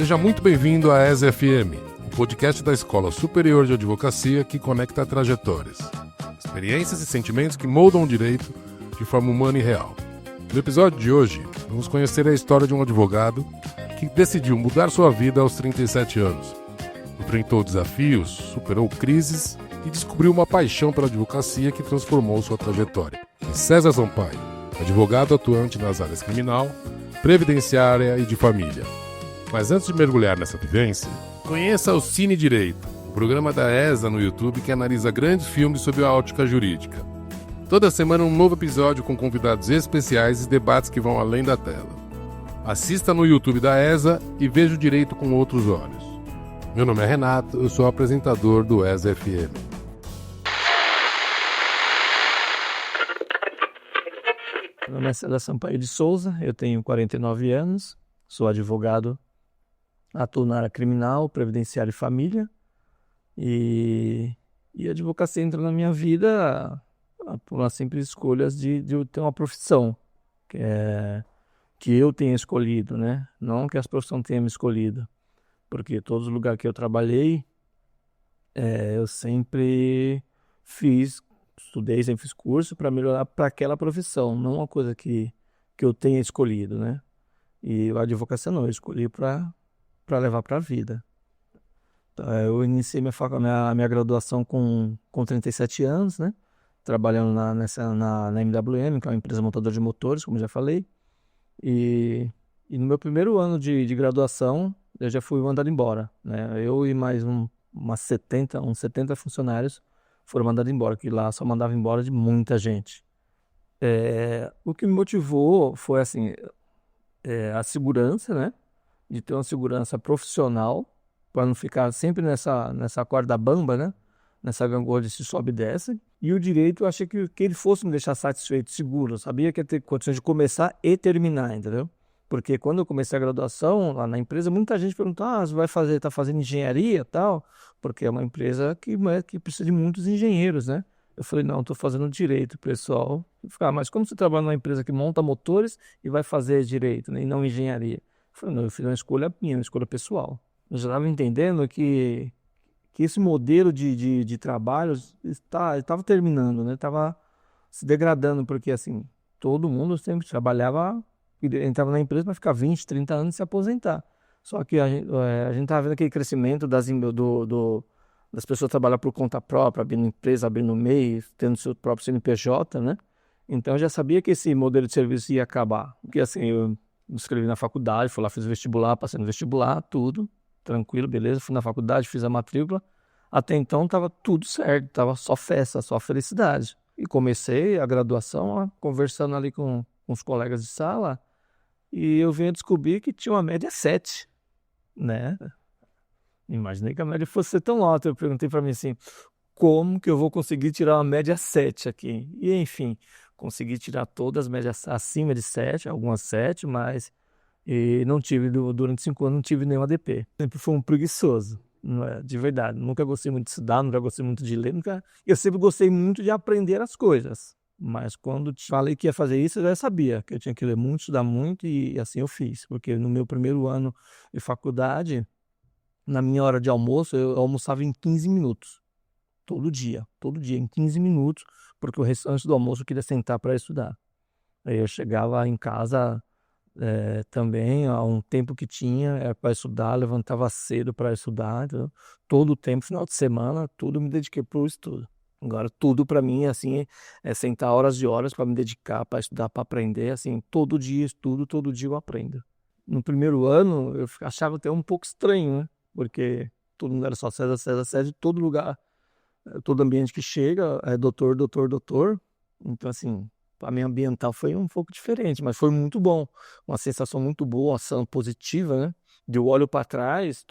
Seja muito bem-vindo à ESA FM, o podcast da Escola Superior de Advocacia que conecta trajetórias, experiências e sentimentos que moldam o direito de forma humana e real. No episódio de hoje, vamos conhecer a história de um advogado que decidiu mudar sua vida aos 37 anos. Enfrentou desafios, superou crises e descobriu uma paixão pela advocacia que transformou sua trajetória. César Sampaio, advogado atuante nas áreas criminal, previdenciária e de família. Mas antes de mergulhar nessa vivência, conheça o Cine Direito, o programa da ESA no YouTube que analisa grandes filmes sobre a ótica jurídica. Toda semana um novo episódio com convidados especiais e debates que vão além da tela. Assista no YouTube da ESA e veja o direito com outros olhos. Meu nome é Renato, eu sou apresentador do ESA FM. Meu nome é César Sampaio de Souza, eu tenho 49 anos, sou advogado, atuo na área criminal, previdenciária e família. E a advocacia entra na minha vida por uma simples escolha de eu ter uma profissão que eu tenha escolhido, né? Não que as profissões tenham me escolhido. Porque todos os lugares que eu trabalhei, eu sempre estudei, sempre fiz curso para melhorar para aquela profissão, não uma coisa que eu tenha escolhido, né? E a advocacia não, eu escolhi para levar para a vida. Então, eu iniciei minha graduação com 37 anos, né? Trabalhando na MWM, que é uma empresa montadora de motores, como já falei. E no meu primeiro ano de graduação, eu já fui mandado embora, né? Eu e mais uns 70 funcionários foram mandados embora, que lá só mandava embora de muita gente. O que me motivou foi assim, a segurança, né? De ter uma segurança profissional, para não ficar sempre nessa corda bamba, né? Nessa gangorra de se sobe e desce. E o direito, eu achei que ele fosse me deixar satisfeito, seguro. Eu sabia que ia ter condições de começar e terminar, entendeu? Porque quando eu comecei a graduação lá na empresa, muita gente perguntou, você tá fazendo engenharia e tal? Porque é uma empresa que precisa de muitos engenheiros, né? Eu falei, não, estou fazendo direito, pessoal. Mas como você trabalha numa empresa que monta motores e vai fazer direito, né, e não engenharia? Eu falei, não, eu fiz uma escolha minha, uma escolha pessoal. Eu já estava entendendo que esse modelo de trabalho estava terminando, né? Estava se degradando, porque assim, todo mundo sempre trabalhava, entrava na empresa para ficar 20, 30 anos e se aposentar. Só que a gente estava vendo aquele crescimento das pessoas trabalhar por conta própria, abrindo empresa, abrindo MEI, tendo seu próprio CNPJ, né? Então eu já sabia que esse modelo de serviço ia acabar. Porque assim, eu me inscrevi na faculdade, fui lá, fiz vestibular, passei no vestibular, tudo tranquilo, beleza. Fui na faculdade, fiz a matrícula. Até então estava tudo certo, estava só festa, só felicidade. E comecei a graduação conversando ali com os colegas de sala e eu vim a descobrir que tinha uma média 7, né? Imaginei que a média fosse ser tão alta. Eu perguntei para mim assim, como que eu vou conseguir tirar uma média 7 aqui? E enfim, consegui tirar todas as médias acima de 7, algumas 7, mas não tive, durante 5 anos, não tive nenhum ADP. Sempre fui um preguiçoso, não é? De verdade. Nunca gostei muito de estudar, nunca gostei muito de ler, eu sempre gostei muito de aprender as coisas. Mas quando falei que ia fazer isso, eu já sabia que eu tinha que ler muito, estudar muito e assim eu fiz. Porque no meu primeiro ano de faculdade, na minha hora de almoço, eu almoçava em 15 minutos. Todo dia, em 15 minutos, porque o restante do almoço eu queria sentar para estudar. Aí eu chegava em casa também, há um tempo que tinha para estudar, levantava cedo para estudar, entendeu? Todo o tempo, final de semana, tudo me dediquei para o estudo. Agora, tudo para mim, assim, é sentar horas e horas para me dedicar, para estudar, para aprender, assim, todo dia estudo, todo dia eu aprendo. No primeiro ano, eu achava até um pouco estranho, né? Porque todo mundo era só César, César, César, em todo lugar, todo ambiente que chega é doutor, doutor, doutor. Então, assim, para mim ambiental foi um pouco diferente, mas foi muito bom. Uma sensação muito boa, uma ação positiva, né? De eu olho para trás,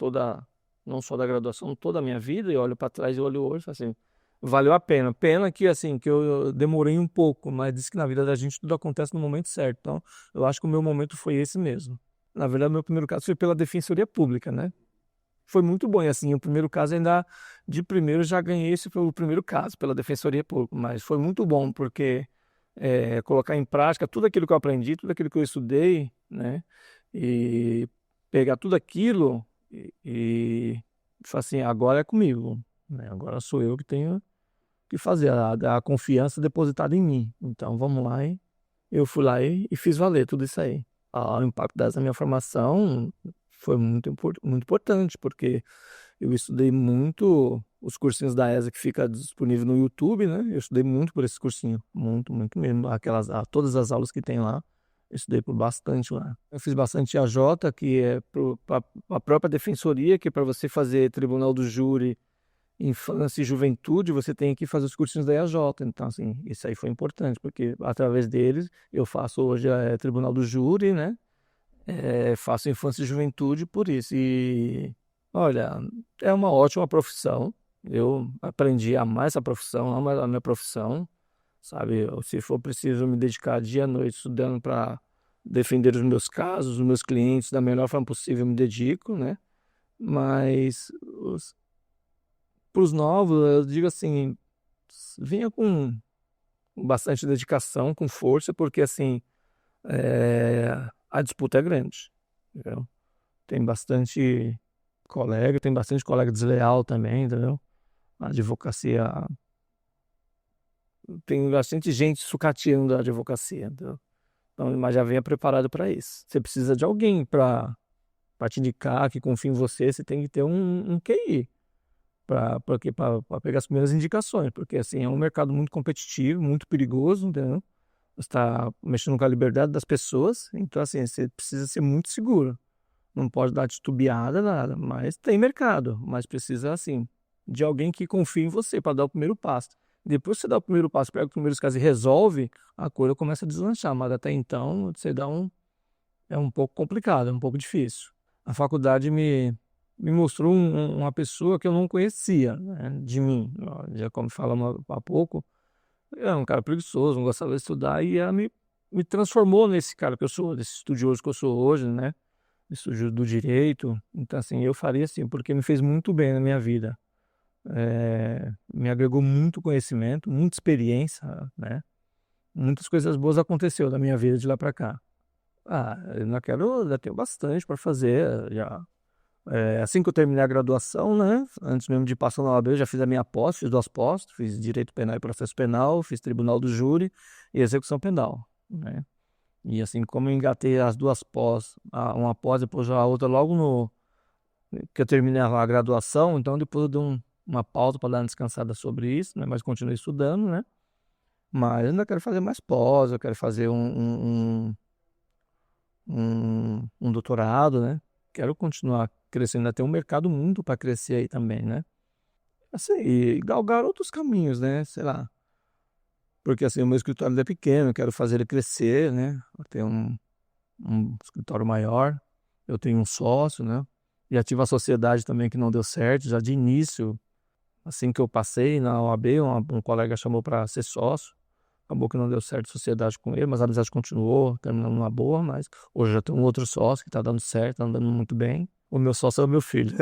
não só da graduação, toda a minha vida, eu olho para trás e olho hoje, assim, valeu a pena. Pena que, assim, que eu demorei um pouco, mas diz que na vida da gente tudo acontece no momento certo. Então, eu acho que o meu momento foi esse mesmo. Na verdade, meu primeiro caso foi pela Defensoria Pública, né? Foi muito bom, e assim, o primeiro caso ainda, de primeiro, já ganhei esse pelo primeiro caso, pela Defensoria Pública, mas foi muito bom, porque colocar em prática tudo aquilo que eu aprendi, tudo aquilo que eu estudei, né? E pegar tudo aquilo e falar assim, agora é comigo, né? Agora sou eu que tenho que fazer, a confiança depositada em mim. Então vamos lá, e eu fui lá e fiz valer tudo isso aí. O impacto dessa minha formação foi muito importante, porque eu estudei muito os cursinhos da ESA que fica disponível no YouTube, né? Eu estudei muito por esse cursinho, muito, muito mesmo. Todas as aulas que tem lá, eu estudei por bastante lá. Eu fiz bastante AJ, que é para a própria defensoria, que é para você fazer tribunal do júri, infância e juventude, você tem que fazer os cursinhos da EAJ. Então, assim, isso aí foi importante, porque através deles eu faço hoje tribunal do júri, né? Faço infância e juventude por isso. E, olha, é uma ótima profissão. Eu aprendi a amar essa profissão, amo a minha profissão, sabe? Se for preciso me dedicar dia e noite estudando para defender os meus casos, os meus clientes da melhor forma possível, eu me dedico, né? Mas para os novos, eu digo assim, venha com bastante dedicação, com força, porque assim, a disputa é grande, entendeu? Tem bastante tem bastante colega desleal também, entendeu? A advocacia, tem bastante gente sucateando a advocacia, entendeu? Então, mas já venha preparado para isso. Você precisa de alguém para te indicar, que confie em você, você tem que ter um QI para pegar as primeiras indicações, porque assim, é um mercado muito competitivo, muito perigoso, entendeu? Você está mexendo com a liberdade das pessoas, então assim, você precisa ser muito seguro. Não pode dar titubeada, nada, mas tem mercado, mas precisa assim, de alguém que confie em você para dar o primeiro passo. Depois que você dá o primeiro passo, pega os primeiros casos e resolve, a coisa começa a deslanchar, mas até então você é um pouco complicado, é um pouco difícil. A faculdade me mostrou uma pessoa que eu não conhecia, né, de mim. Já como falamos há pouco, eu era um cara preguiçoso, não gostava de estudar, e ela me transformou nesse cara que eu sou, desse estudioso que eu sou hoje, né? Estudioso do direito. Então, assim, eu faria assim, porque me fez muito bem na minha vida. Me agregou muito conhecimento, muita experiência, né? Muitas coisas boas aconteceu na minha vida de lá para cá. Eu não quero, já tenho bastante para fazer, já. Assim que eu terminei a graduação, né? Antes mesmo de passar na OAB, eu já fiz a minha pós, fiz 2 pós, fiz Direito Penal e Processo Penal, fiz Tribunal do Júri e Execução Penal, né? E assim, como eu engatei as 2 pós, uma pós, depois a outra logo no que eu terminei a graduação, então depois eu dei uma pausa para dar uma descansada sobre isso, né? Mas continuei estudando, né? Mas eu ainda quero fazer mais pós, eu quero fazer um doutorado, né? Quero continuar crescendo, ainda tem um mercado muito para crescer aí também, né? Assim, e galgar outros caminhos, né? Sei lá. Porque assim, o meu escritório ainda é pequeno, eu quero fazer ele crescer, né? Eu tenho um escritório maior, eu tenho um sócio, né? Já tive a sociedade também que não deu certo, já de início, assim que eu passei na OAB, um colega chamou para ser sócio. Acabou que não deu certo a sociedade com ele, mas a amizade continuou, terminando numa boa, mas hoje já tem um outro sócio que está dando certo, tá andando muito bem. O meu sócio é o meu filho.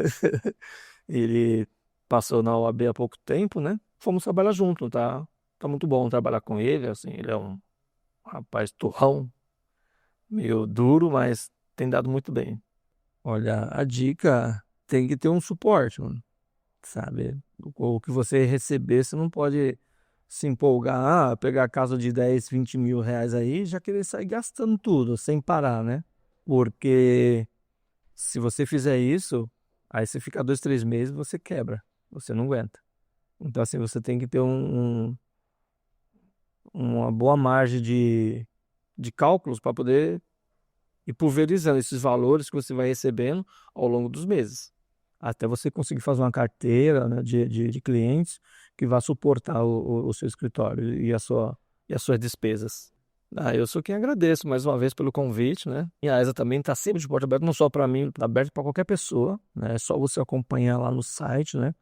Ele passou na OAB há pouco tempo, né? Fomos trabalhar junto, tá? Tá muito bom trabalhar com ele, assim, ele é um rapaz turrão, meio duro, mas tem dado muito bem. Olha, a dica tem que ter um suporte, mano, sabe? O que você receber, você não pode se empolgar, pegar a casa de 10, 20 mil reais aí e já querer sair gastando tudo, sem parar, né? Porque se você fizer isso, aí você fica 2, 3 meses, você quebra, você não aguenta. Então, assim, você tem que ter uma boa margem de cálculos para poder ir pulverizando esses valores que você vai recebendo ao longo dos meses, até você conseguir fazer uma carteira, né, de clientes que vá suportar o seu escritório e as suas despesas. Eu sou quem agradeço mais uma vez pelo convite, né? E a ESA também está sempre de porta aberta, não só para mim, está aberto para qualquer pessoa, né? É só você acompanhar lá no site, né?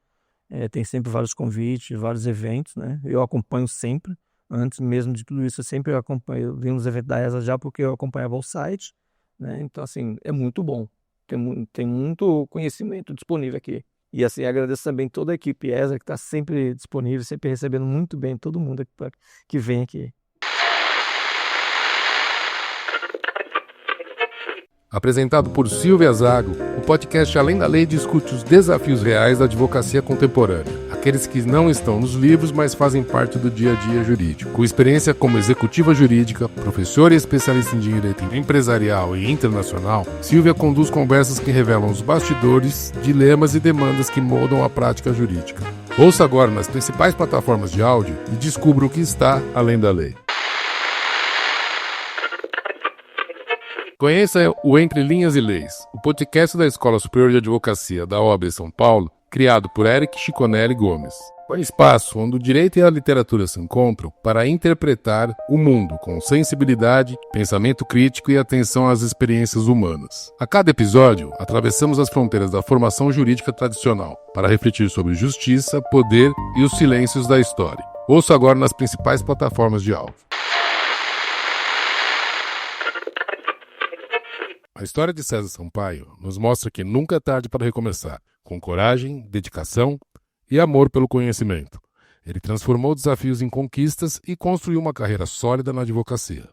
Tem sempre vários convites, vários eventos, né? Eu acompanho sempre. Antes mesmo de tudo isso, eu sempre acompanho, eu vim nos eventos da ESA já porque eu acompanhava o site, né? Então, assim, é muito bom. Tem muito conhecimento disponível aqui. E assim, agradeço também toda a equipe ESA que está sempre disponível, sempre recebendo muito bem todo mundo que vem aqui. Apresentado por Silvia Zago, o podcast Além da Lei discute os desafios reais da advocacia contemporânea, aqueles que não estão nos livros, mas fazem parte do dia a dia jurídico. Com experiência como executiva jurídica, professora e especialista em direito empresarial e internacional, Silvia conduz conversas que revelam os bastidores, dilemas e demandas que moldam a prática jurídica. Ouça agora nas principais plataformas de áudio e descubra o que está além da lei. Conheça o Entre Linhas e Leis, o podcast da Escola Superior de Advocacia da OAB São Paulo, criado por Eric Chiconelli Gomes. É um espaço onde o direito e a literatura se encontram para interpretar o mundo com sensibilidade, pensamento crítico e atenção às experiências humanas. A cada episódio, atravessamos as fronteiras da formação jurídica tradicional para refletir sobre justiça, poder e os silêncios da história. Ouça agora nas principais plataformas de áudio. A história de César Sampaio nos mostra que nunca é tarde para recomeçar. Com coragem, dedicação e amor pelo conhecimento, ele transformou desafios em conquistas e construiu uma carreira sólida na advocacia.